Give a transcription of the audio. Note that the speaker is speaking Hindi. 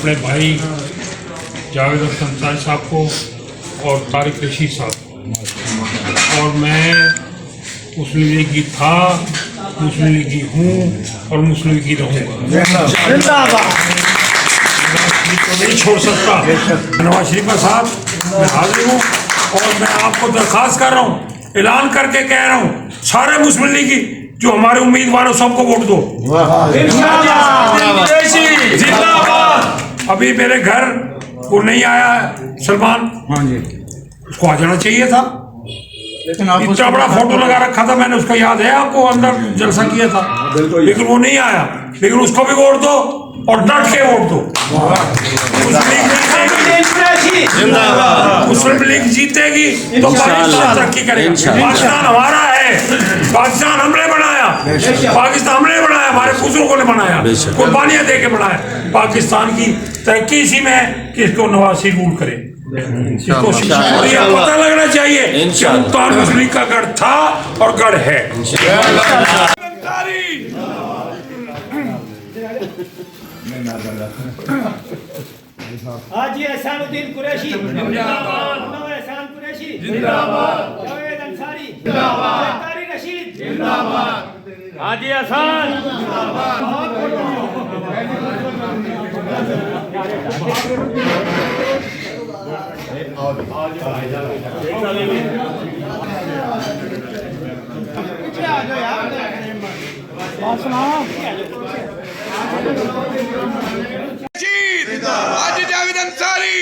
अपने भाई जावेद अंसारी साहब को और तारिक रशीद साहब को। और मैं मुस्लिम लीगी था, मुस्लिम लीगी हूँ और मुस्लिम लीगी रहूँगा। तो नहीं छोड़ सकता। नवाज शरीफ साहब मैं हाजिर हूँ और मैं आपको दरख्वास्त कर रहा हूँ, ऐलान करके कह रहा हूँ, सारे मुस्लिम लीगी जो हमारे उम्मीदवार सबको वोट दो। अभी मेरे घर वो नहीं आया सलमान, हाँ जी, उसको आ जाना चाहिए था। इतना बड़ा फोटो लगा रखा था मैंने, उसका याद है आपको, अंदर जलसा किया था, लेकिन वो नहीं आया। लेकिन उसको भी वोट दो और डट के वोट दो। मुस्लिम लीग जीतेगी तो पाकिस्तान तरक्की करेगा। पाकिस्तान हमारा है, पाकिस्तान हमने बनाया, पाकिस्तान हमने बनाया, हमारे बुजुर्गों ने बनाया, कुर्बानियां दे के बनाया। पाकिस्तान की तरक्की इसी में है कि इसको नवाज शरीफ रूल करे। इसको पता लगना चाहिए कि मुल्तान मुस्लिम लीग का गढ़ था और गढ़ है। हाजी एहसानुद्दीन कुरैशी जिंदाबाद, एहसान कुरैशी जिंदाबाद, जावेद अंसारी जिंदाबाद, तारिक रशीद जिंदाबाद, हाजी एहसान जिंदाबाद। हाजी जावेद अंसारी